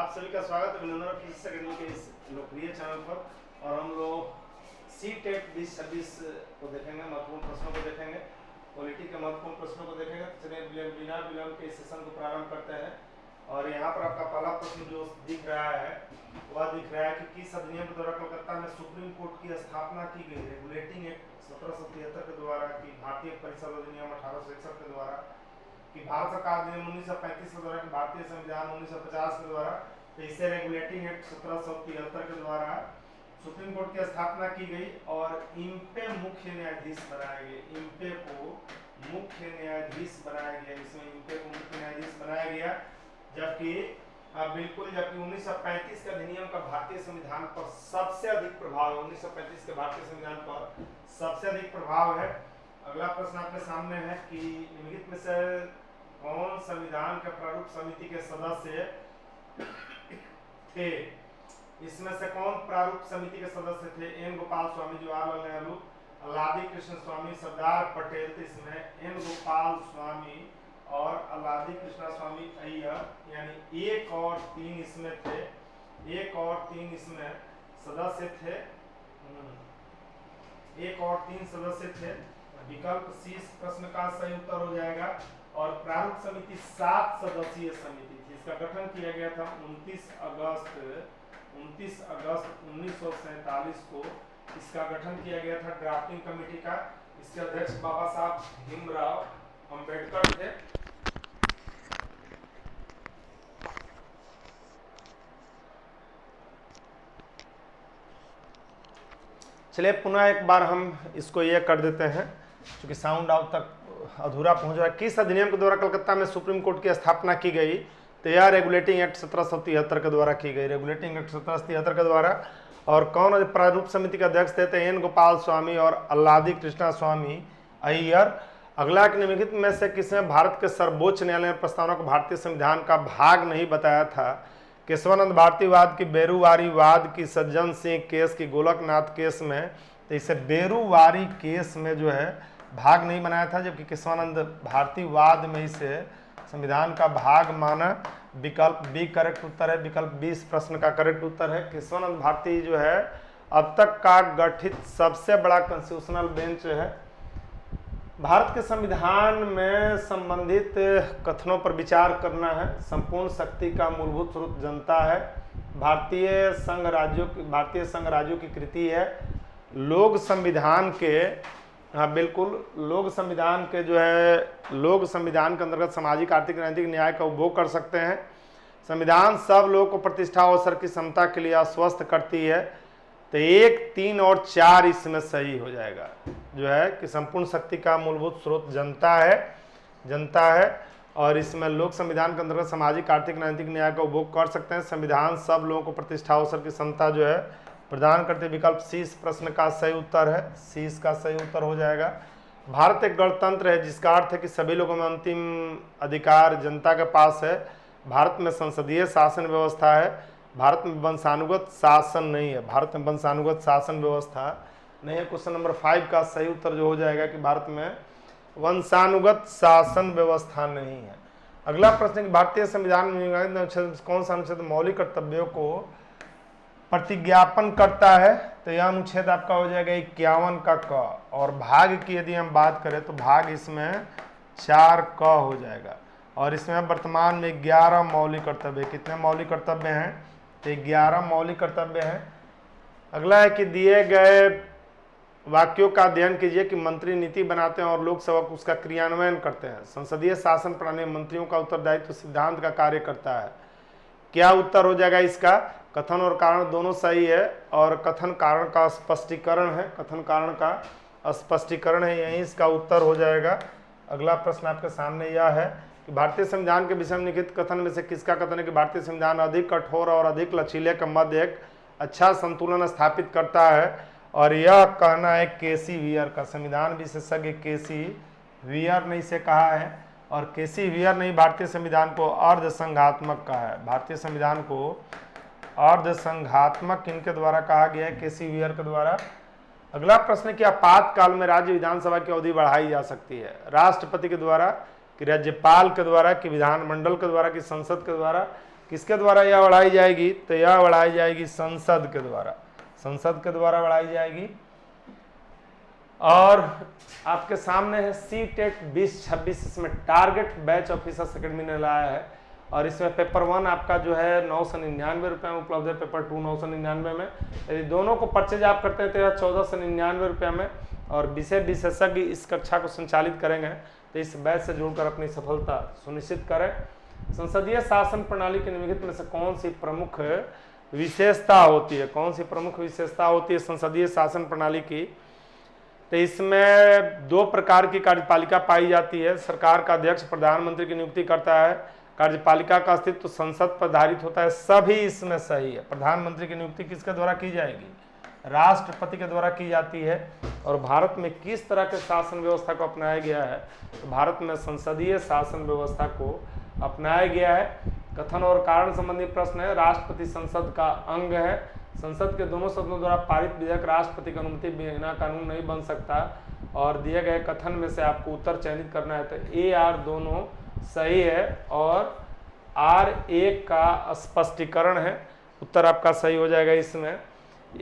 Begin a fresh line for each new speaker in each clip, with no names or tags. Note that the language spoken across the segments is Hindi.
आप सभी का स्वागत है अभिनंदन फिजिक्स अकेडमी के इस लोकप्रिय चैनल पर। और हम लोग सी टेट 2026 को देखेंगे, महत्वपूर्ण प्रश्नों को देखेंगे, पॉलिटी के महत्वपूर्ण प्रश्नों को देखेंगे। तो चलिए बिना विलंब के इस सेशन को प्रारंभ करते हैं। और यहाँ पर आपका पहला प्रश्न जो दिख रहा है वह दिख रहा है कि किस अधिनियम के द्वारा कोलकाता में सुप्रीम कोर्ट की स्थापना की गई। रेगुलेटिंग एक्ट 1773 के द्वारा, की भारतीय परिषद अधिनियम 1861 के द्वारा, कि भारत सरकार अधिनियम 1935 के द्वारा, कि भारतीय संविधान 1950 के द्वारा। तो इससे रेगुलेटिंग एक्ट 1773 के द्वारा सुप्रीम कोर्ट की स्थापना की गई और इनपे मुख्य न्यायाधीश बनाए गए। इनपे को मुख्य न्यायाधीश बनाया गया, इसमें इनपे को मुख्य न्यायाधीश बनाया गया। जबकि बिल्कुल, जबकि 1935 के अधिनियम का भारतीय संविधान पर सबसे अधिक प्रभाव है। 1935 के भारतीय संविधान पर सबसे अधिक प्रभाव है। अगला प्रश्न आपके सामने है कि निम्नलिखित में से कौन संविधान के प्रारूप समिति के सदस्य थे। इसमें से कौन प्रारूप समिति के सदस्य थे? एन गोपाल स्वामी, जवाहरलाल नेहरू, अलादी कृष्ण स्वामी, सरदार पटेल। तो इसमें एन गोपाल स्वामी और अलादी कृष्णा स्वामी अय्यर, यानी 1 और 3 इसमें थे। 1 और 3 इसमें सदस्य थे। 1 और 3 सदस्य थे। विकल्प सी इस प्रश्न का सही उत्तर हो जाएगा। और प्रारूप समिति 7 सदस्यीय समिति थी। इसका गठन किया गया था 29 अगस्त 1947 को इसका गठन किया गया था, ड्राफ्टिंग कमेटी का। इसके अध्यक्ष बाबा साहब भीमराव अंबेडकर थे। चलिए पुनः एक बार हम इसको ये कर देते हैं, क्योंकि साउंड आउट तक अधूरा पहुंच रहा है। किस अधिनियम के द्वारा कलकत्ता में सुप्रीम कोर्ट की स्थापना की गई? तो यह रेगुलेटिंग एक्ट 1773 के द्वारा की गई। रेगुलेटिंग एक्ट 1773 के द्वारा। और कौन प्रारूप समिति के अध्यक्ष थे? तो एन गोपाल स्वामी और अल्लादी कृष्णा स्वामी अय्यर। अगला कि निम्नलिखित में से किसने भारत के सर्वोच्च न्यायालय में प्रस्तावना को भारतीय संविधान का भाग नहीं बताया था? केशवानंद भारतीवाद की, बेरूवारीवाद की, सज्जन सिंह केस की, गोलकनाथ केस में। तो इसे बेरूवारी केस में जो है भाग नहीं बनाया था, जबकि केशवानंद भारतीवाद में इसे संविधान का भाग माना। विकल्प बी करेक्ट उत्तर है। विकल्प बी इस प्रश्न का करेक्ट उत्तर है। केशवानंद भारती जो है अब तक का गठित सबसे बड़ा कॉन्स्टिट्यूशनल बेंच है। भारत के संविधान में संबंधित कथनों पर विचार करना है। संपूर्ण शक्ति का मूलभूत स्रोत जनता है। भारतीय संघ राज्यों की कृति है। लोक संविधान के, हाँ बिल्कुल, लोक संविधान के जो है, लोक संविधान के अंतर्गत सामाजिक, आर्थिक, राजनीतिक न्याय का उपभोग कर सकते हैं। संविधान सब लोगों को प्रतिष्ठा अवसर की समता के लिए आश्वस्त करती है। तो 1, 3 और 4 इसमें सही हो जाएगा, जो है कि संपूर्ण शक्ति का मूलभूत स्रोत जनता है। और इसमें लोक संविधान के अंतर्गत सामाजिक, आर्थिक, राजनीतिक न्याय का उपभोग कर सकते हैं। संविधान सब लोगों को प्रतिष्ठा अवसर की समता जो है प्रदान करते। विकल्प सी इस प्रश्न का सही उत्तर है। सी इसका सही उत्तर हो जाएगा। भारत एक गणतंत्र है, जिसका अर्थ है कि सभी लोगों में अंतिम अधिकार जनता के पास है। भारत में संसदीय शासन व्यवस्था है। भारत में वंशानुगत शासन नहीं है। भारत में वंशानुगत शासन व्यवस्था नहीं है। क्वेश्चन नंबर 5 का सही उत्तर जो हो जाएगा कि भारत में वंशानुगत शासन व्यवस्था नहीं है। अगला प्रश्न, भारतीय संविधान में कौन सा अनुच्छेद मौलिक कर्तव्यों को प्रतिज्ञापन करता है? तो यह अनुच्छेद आपका हो जाएगा 51 का क। और भाग की यदि हम बात करें तो भाग इसमें 4 क हो जाएगा। और इसमें वर्तमान में 11 मौलिक कर्तव्य। कितने मौलिक कर्तव्य हैं? तो 11 मौलिक कर्तव्य हैं। अगला है कि दिए गए वाक्यों का अध्ययन कीजिए कि मंत्री नीति बनाते हैं और लोकसभा उसका क्रियान्वयन करते हैं। संसदीय शासन प्रणाली में मंत्रियों का उत्तरदायित्व सिद्धांत का कार्य करता है। क्या उत्तर हो जाएगा इसका? कथन और कारण दोनों सही है। और कथन कारण का स्पष्टीकरण है। कथन कारण का स्पष्टीकरण है, यही इसका उत्तर हो जाएगा। अगला प्रश्न आपके सामने यह है कि भारतीय संविधान के विषय में लिखित कथन में से किसका कथन है कि भारतीय संविधान अधिक कठोर और अधिक लचीले के मध्य एक अच्छा संतुलन स्थापित करता है? और यह कहना है केसी वियर का। संविधान विशेषज्ञ केसी वियर ने इसे कहा है। और केसी वियर ने भारतीय संविधान को अर्ध संघात्मक कहा है। भारतीय संविधान को अर्ध संघात्मक इनके द्वारा कहा गया है, केसी वियर के द्वारा। अगला प्रश्न, कि आपातकाल में राज्य विधानसभा की अवधि बढ़ाई जा सकती है? राष्ट्रपति के द्वारा, कि राज्यपाल के द्वारा, कि विधानमंडल के द्वारा, कि संसद के द्वारा? किसके द्वारा यह बढ़ाई जाएगी? तो यह बढ़ाई जाएगी संसद के द्वारा, संसद के द्वारा बढ़ाई जाएगी। और आपके सामने है CTET 2026, इसमें टारगेट बैच ऑफिसर्स अकेडमी ने लाया है और इसमें पेपर 1 आपका जो है 999 रुपये में उपलब्ध है, पेपर 2 999 में। यदि दोनों को परचेज आप करते हैं तो यह 1499 रुपये में, और विषय विशेषज्ञ इस कक्षा को संचालित करेंगे। तो इस बैच से जुड़कर अपनी सफलता सुनिश्चित करें। संसदीय शासन प्रणाली के निम्नलिखित में से कौन सी प्रमुख विशेषता होती है? कौन सी प्रमुख विशेषता होती है संसदीय शासन प्रणाली की? तो इसमें 2 प्रकार की कार्यपालिका पाई जाती है। सरकार का अध्यक्ष प्रधानमंत्री की नियुक्ति करता है, कार्यपालिका का अस्तित्व संसद पर आधारित होता है। सभी इसमें सही है। प्रधानमंत्री की नियुक्ति किसके द्वारा की जाएगी? राष्ट्रपति के द्वारा की जाती है। और भारत में किस तरह के शासन व्यवस्था को अपनाया गया है? तो भारत में संसदीय शासन व्यवस्था को अपनाया गया है। कथन और कारण संबंधी प्रश्न है। राष्ट्रपति संसद का अंग है। संसद के दोनों सदनों द्वारा पारित विधेयक राष्ट्रपति की अनुमति बिना कानून नहीं बन सकता। और दिए गए कथन में से आपको उत्तर चयनित करना है। तो A, R दोनों सही है और R एक का स्पष्टीकरण है। उत्तर आपका सही हो जाएगा, इसमें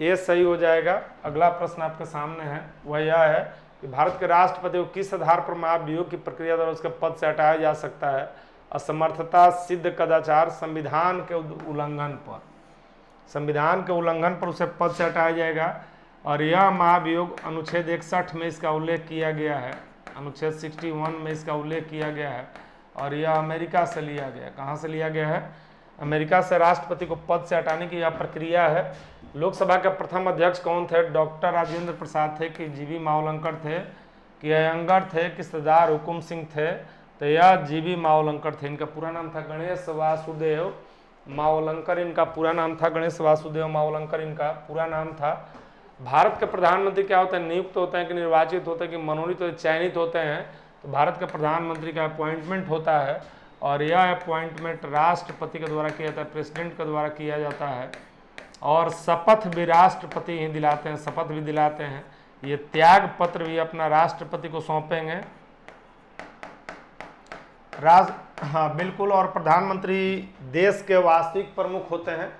A सही हो जाएगा। अगला प्रश्न आपके सामने है, वह यह है कि भारत के राष्ट्रपति को किस आधार पर महाभियोग की प्रक्रिया द्वारा उसके पद से हटाया जा सकता है? असमर्थता, सिद्ध कदाचार, संविधान के उल्लंघन पर। संविधान के उल्लंघन पर उसे पद से हटाया जाएगा। और यह महाभियोग अनुच्छेद 61 में इसका उल्लेख किया गया है, अनुच्छेद 61 में इसका उल्लेख किया गया है। और यह अमेरिका से लिया गया। कहाँ से लिया गया है? अमेरिका से राष्ट्रपति को पद से हटाने की यह प्रक्रिया है। लोकसभा के प्रथम अध्यक्ष कौन थे? डॉक्टर राजेंद्र प्रसाद थे कि जीवी मावलंकर थे कि अयंगर थे कि सरदार हुकुम सिंह थे? तो यह जीवी मावलंकर थे। इनका पूरा नाम था गणेश वासुदेव मावलंकर। इनका पूरा नाम था गणेश वासुदेव मावलंकर, इनका पूरा नाम था। भारत के प्रधानमंत्री क्या होते हैं? नियुक्त होते हैं कि निर्वाचित होते हैं कि मनोनीत होते, चयनित होते हैं? तो भारत के प्रधानमंत्री का अपॉइंटमेंट होता है और यह अपॉइंटमेंट राष्ट्रपति के द्वारा किया जाता है, प्रेसिडेंट के द्वारा किया जाता है। और शपथ भी राष्ट्रपति ही दिलाते हैं, शपथ भी दिलाते हैं। ये त्याग पत्र भी अपना राष्ट्रपति को सौंपेंगे। हाँ बिल्कुल। और प्रधानमंत्री देश के वास्तविक प्रमुख होते हैं,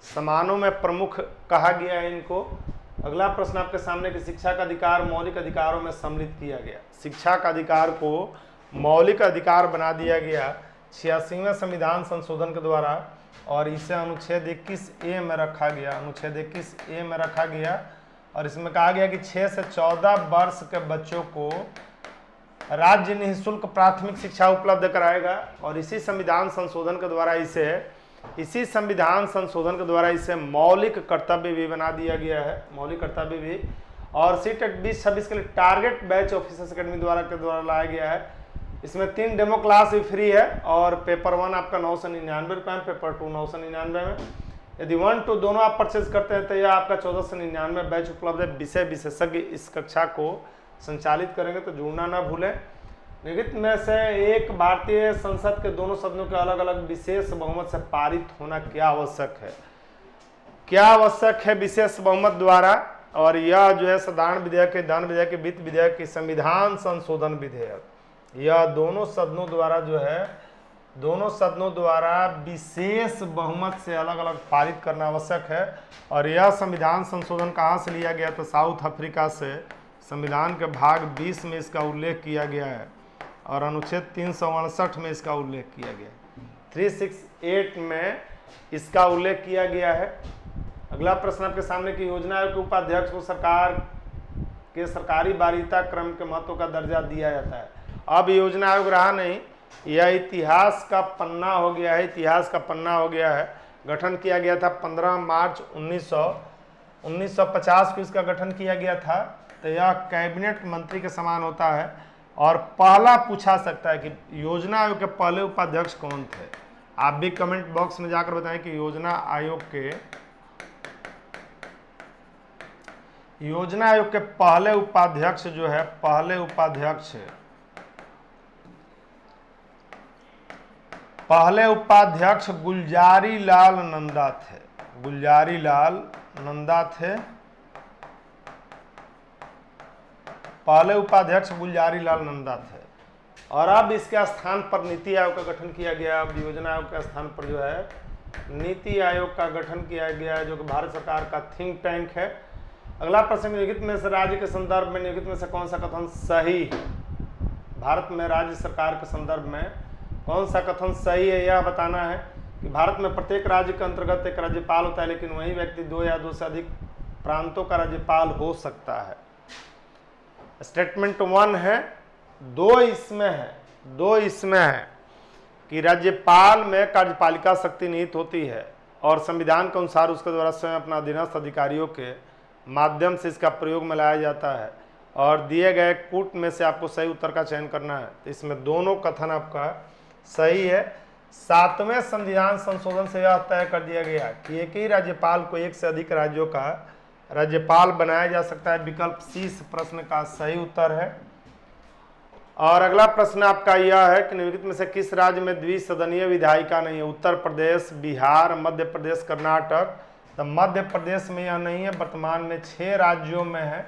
समानों में प्रमुख कहा गया है इनको। अगला प्रश्न आपके सामने कि शिक्षा का अधिकार मौलिक अधिकारों में सम्मिलित किया गया। शिक्षा का अधिकार को मौलिक अधिकार बना दिया गया 86वें संविधान संशोधन के द्वारा, और इसे अनुच्छेद 21A में रखा गया, अनुच्छेद 21A में रखा गया। और इसमें कहा गया कि 6 से 14 वर्ष के बच्चों को राज्य निःशुल्क प्राथमिक शिक्षा उपलब्ध कराएगा। और इसी संविधान संशोधन के द्वारा इसे मौलिक कर्तव्य भी बना दिया गया है, मौलिक कर्तव्य भी। और CTET 2026 के लिए टारगेट बैच ऑफिसर्स अकेडमी के द्वारा लाया गया है। इसमें 3 डेमो क्लास भी फ्री है और पेपर 1 आपका 999 रुपये में, पेपर 2 999 में। यदि 1, 2 दोनों आप परचेज करते हैं तो यह आपका 1499 बैच उपलब्ध है। विषय विशेषज्ञ इस कक्षा को संचालित करेंगे, तो जुड़ना ना भूलें। निम्नलिखित में से एक भारतीय संसद के दोनों सदनों के अलग अलग विशेष बहुमत से पारित होना क्या आवश्यक है? क्या आवश्यक है विशेष बहुमत द्वारा? और यह जो है साधारण विधेयक, धन विधेयक, वित्त विधेयक, संविधान संशोधन विधेयक, यह दोनों सदनों द्वारा जो है, दोनों सदनों द्वारा विशेष बहुमत से अलग अलग पारित करना आवश्यक है। और यह संविधान संशोधन कहाँ से लिया गया? तो साउथ अफ्रीका से संविधान के भाग 20 में इसका उल्लेख किया गया है और अनुच्छेद 368 में इसका उल्लेख किया गया है, 368 में इसका उल्लेख किया गया है। अगला प्रश्न आपके सामने की योजना आयोग के उपाध्यक्ष को सरकार के सरकारी वरीयता क्रम के महत्व का दर्जा दिया जाता है। अब योजना आयोग रहा नहीं, यह इतिहास का पन्ना हो गया है, इतिहास का पन्ना हो गया है। गठन किया गया था 15 मार्च 1950 को इसका गठन किया गया था। तो यह कैबिनेट मंत्री के समान होता है। और पहला पूछा सकता है कि योजना आयोग के पहले उपाध्यक्ष कौन थे? आप भी कमेंट बॉक्स में जाकर बताएं कि योजना आयोग के पहले उपाध्यक्ष जो है, पहले उपाध्यक्ष गुलजारी लाल नंदा थे, गुलजारी लाल नंदा थे। पहले उपाध्यक्ष गुलजारी लाल नंदा थे। और अब इसके स्थान पर नीति आयोग का गठन किया गया। अब योजना आयोग के स्थान पर जो है नीति आयोग का गठन किया गया है, जो कि भारत सरकार का थिंक टैंक है। अगला प्रश्न, निम्नलिखित में से राज्य के संदर्भ में निम्नलिखित में से कौन सा कथन सही है? भारत में राज्य सरकार के संदर्भ में कौन सा कथन सही है, यह बताना है कि भारत में प्रत्येक राज्य के अंतर्गत एक राज्यपाल होता है, लेकिन वही व्यक्ति 2 या 2 से अधिक प्रांतों का राज्यपाल हो सकता है। स्टेटमेंट 1 है, 2 इसमें है कि राज्यपाल में कार्यपालिका शक्ति निहित होती है और संविधान के अनुसार उसके द्वारा स्वयं अपना अधीनस्थ अधिकारियों के माध्यम से इसका प्रयोग में लाया जाता है, और दिए गए कूट में से आपको सही उत्तर का चयन करना है। तो इसमें दोनों कथन आपका सही है। 7वें संविधान संशोधन से यह तय कर दिया गया कि एक ही राज्यपाल को एक से अधिक राज्यों का राज्यपाल बनाया जा सकता है। विकल्प सी इस प्रश्न का सही उत्तर है। और अगला प्रश्न आपका यह है कि निम्नलिखित में से किस राज्य में द्विसदनीय विधायिका नहीं है? उत्तर प्रदेश, बिहार, मध्य प्रदेश, कर्नाटक। तो मध्य प्रदेश में यह नहीं है, वर्तमान में 6 राज्यों में है,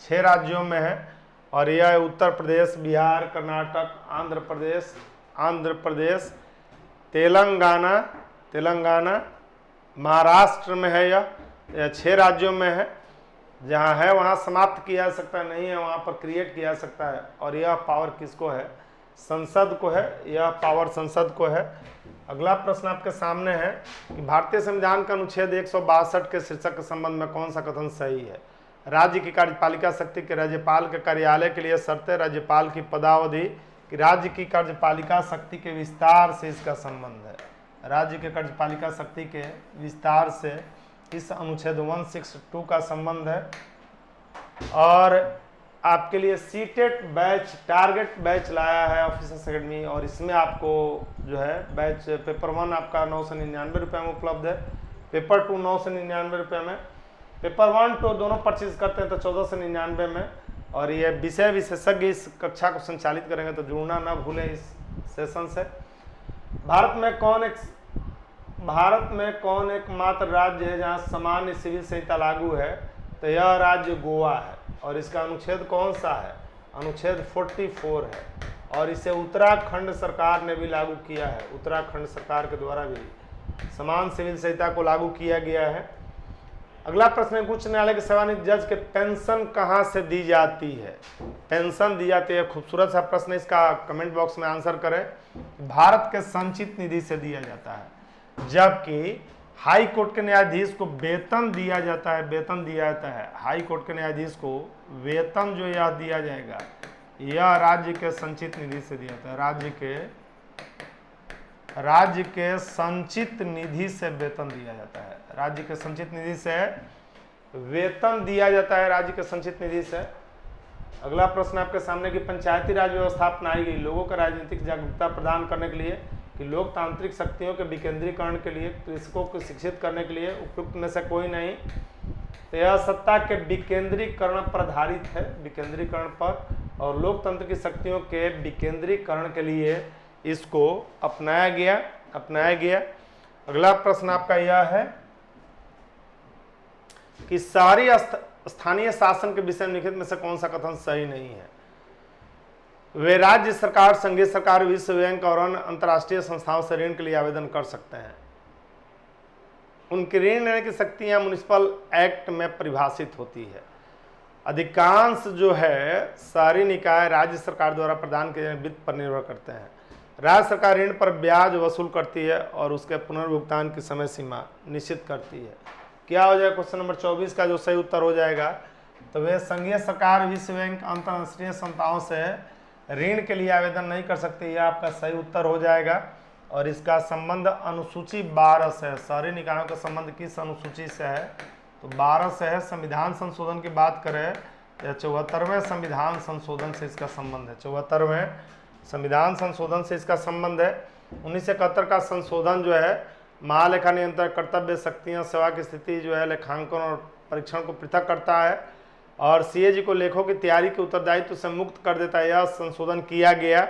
6 राज्यों में है, और यह है उत्तर प्रदेश, बिहार, कर्नाटक, आंध्र प्रदेश, तेलंगाना, महाराष्ट्र में है। यह 6 राज्यों में है। जहाँ है वहाँ समाप्त किया जा सकता है, नहीं है वहाँ पर क्रिएट किया जा सकता है। और यह पावर किसको है? संसद को है, यह पावर संसद को है। अगला प्रश्न आपके सामने है कि भारतीय संविधान का अनुच्छेद 162 के शीर्षक के संबंध में कौन सा कथन सही है? राज्य की कार्यपालिका शक्ति के राज्यपाल के कार्यालय के लिए शर्तें, राज्यपाल की पदावधि, कि राज्य की कार्यपालिका शक्ति के विस्तार से इसका संबंध है। राज्य के कार्यपालिका शक्ति के विस्तार से इस अनुच्छेद 162 का संबंध है। और आपके लिए सीटेट बैच, टारगेट बैच लाया है ऑफिसर्स अकेडमी, और इसमें आपको जो है बैच पेपर 1 आपका 999 रुपये में उपलब्ध है, पेपर 2 999 रुपये में, पेपर 1 2 दोनों परचेज करते हैं तो 1499 में। और ये विषय विशेषज्ञ इस कक्षा को संचालित करेंगे, तो जुड़ना ना भूलें इस सेशन से। भारत में कौन एकमात्र राज्य है जहां सामान्य सिविल संहिता लागू है? तो यह राज्य गोवा है। और इसका अनुच्छेद कौन सा है? अनुच्छेद 44 है। और इसे उत्तराखंड सरकार ने भी लागू किया है। उत्तराखंड सरकार के द्वारा भी समान सिविल संहिता को लागू किया गया है। अगला प्रश्न है, उच्च न्यायालय के सेवानिवृत्त जज के पेंशन कहाँ से दी जाती है? पेंशन दी जाती है, खूबसूरत सा प्रश्न, इसका कमेंट बॉक्स में आंसर करें। भारत के संचित निधि से दिया जाता है। जबकि हाई कोर्ट के न्यायाधीश को वेतन दिया जाता है, वेतन दिया जाता है हाई कोर्ट के न्यायाधीश को वेतन जो यह दिया जाएगा, यह राज्य के संचित निधि से दिया जाता है। राज्य के संचित निधि से वेतन दिया जाता है। राज्य के संचित निधि से वेतन दिया जाता है, राज्य के संचित निधि से। अगला प्रश्न आपके सामने कि पंचायती राज व्यवस्था अपनाई गई लोगों को राजनीतिक जागरूकता प्रदान करने के लिए, कि लोकतांत्रिक शक्तियों के विकेंद्रीकरण के लिए, कृषकों को शिक्षित करने के लिए, उपयुक्त में से कोई नहीं। तो यह सत्ता के विकेंद्रीकरण पर आधारित है, विकेंद्रीकरण पर, और लोकतंत्र की शक्तियों के विकेंद्रीकरण के लिए इसको अपनाया गया। अगला प्रश्न आपका यह है कि सारी स्थानीय शासन के विषय निम्नलिखित में से कौन सा कथन सही नहीं है? वे राज्य सरकार, संघीय सरकार, विश्व बैंक और अन्य अंतर्राष्ट्रीय संस्थाओं से ऋण के लिए आवेदन कर सकते हैं। उनकी ऋण लेने की शक्तियां म्युनिसिपल एक्ट में परिभाषित होती है। अधिकांश जो है सारी निकाय राज्य सरकार द्वारा प्रदान किए गए वित्त पर निर्भर करते हैं। राज्य सरकार ऋण पर ब्याज वसूल करती है और उसके पुनर्भुगतान की समय सीमा निश्चित करती है। क्या हो जाएगा? क्वेश्चन नंबर 24 का जो सही उत्तर हो जाएगा, तो वे संघीय सरकार, विश्व बैंक, अंतर्राष्ट्रीय संस्थाओं से ऋण के लिए आवेदन नहीं कर सकते। यह आपका सही उत्तर हो जाएगा। और इसका संबंध अनुसूची 12 से है। शहरी निकायों का संबंध किस अनुसूची से है? तो 12 से है। संविधान संशोधन की बात करें या 74वें संविधान संशोधन से इसका संबंध है। 74वें संविधान संशोधन से इसका संबंध है। 1971 का संशोधन जो है महालेखा नियंत्रक कर्तव्य, शक्तियां, सेवा की स्थिति जो है, लेखांकन और परीक्षण को पृथक करता है और सीएजी को लेखों की तैयारी के उत्तरदायित्व से मुक्त कर देता है। यह संशोधन किया गया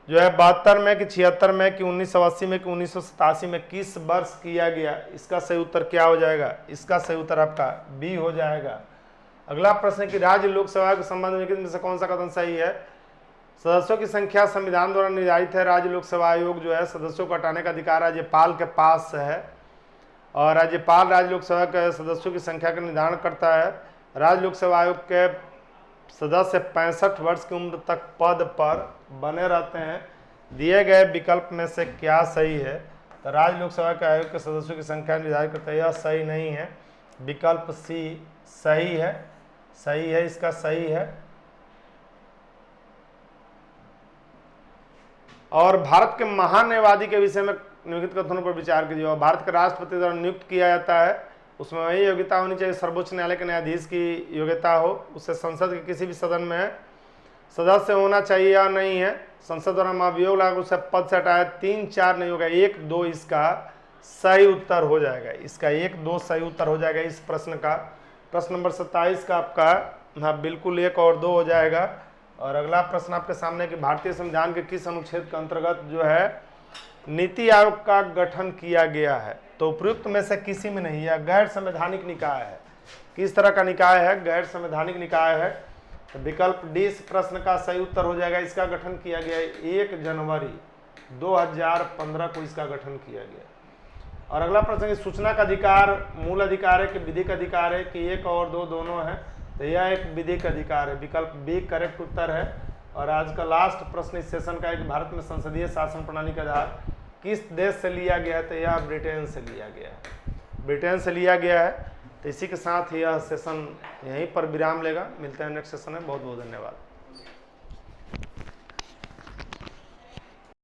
जो है 72 में कि 76 में कि 1980 में कि 1987 में, किस वर्ष किया गया? इसका सही उत्तर क्या हो जाएगा? इसका सही उत्तर आपका बी हो जाएगा। अगला प्रश्न कि राज्य लोक सेवा के संबंध में से कौन सा कथन सही है? सदस्यों की संख्या संविधान द्वारा निर्धारित है। राज्य लोकसेवा आयोग जो है सदस्यों को हटाने का अधिकार राज्यपाल के पास है और राज्यपाल राज्य लोकसेवा के सदस्यों की संख्या का निर्धारण करता है। राज्य लोकसेवा आयोग के सदस्य 65 वर्ष की उम्र तक पद पर बने रहते हैं। दिए गए विकल्प में से क्या सही है? तो राज्य लोकसेवा के आयोग के सदस्यों की संख्या निर्धारित करता है, यह सही नहीं है। विकल्प सी सही है, सही है, इसका सही है। और भारत के महान न्यायवादी के विषय में निम्नलिखित कथनों पर विचार कीजिए। और भारत के राष्ट्रपति द्वारा नियुक्त किया जाता है, उसमें वही योग्यता होनी चाहिए सर्वोच्च न्यायालय के न्यायाधीश की योग्यता हो, उससे संसद के किसी भी सदन में सदस्य होना चाहिए या नहीं है। संसद द्वारा महाभियोग लागू उसे पद से हटाया, 3 4 नहीं होगा, 1 2 इसका सही उत्तर हो जाएगा। इसका 1 2 सही उत्तर हो जाएगा इस प्रश्न का। प्रश्न नंबर 27 का आपका हाँ बिल्कुल 1 और 2 हो जाएगा। और अगला प्रश्न आपके सामने कि भारतीय संविधान के किस अनुच्छेद के अंतर्गत जो है नीति आयोग का गठन किया गया है? तो उपयुक्त में से किसी में नहीं है, गैर संवैधानिक निकाय है। किस तरह का निकाय है? गैर संवैधानिक निकाय है। तो विकल्प डी इस प्रश्न का सही उत्तर हो जाएगा। इसका गठन किया गया 1 जनवरी 2015 को इसका गठन किया गया। और अगला प्रश्न है सूचना का अधिकार मूल अधिकार है कि विधिक अधिकार है कि 1 और 2 दोनों है? तो यह एक विधिक अधिकार है। विकल्प बी करेक्ट उत्तर है। और आज का लास्ट प्रश्न इस सेशन का है कि भारत में संसदीय शासन प्रणाली का आधार किस देश से लिया गया है? तो यह ब्रिटेन से लिया गया है, ब्रिटेन से लिया गया है। तो इसी के साथ यह सेशन यहीं पर विराम लेगा। मिलते हैं नेक्स्ट सेशन में। बहुत बहुत धन्यवाद।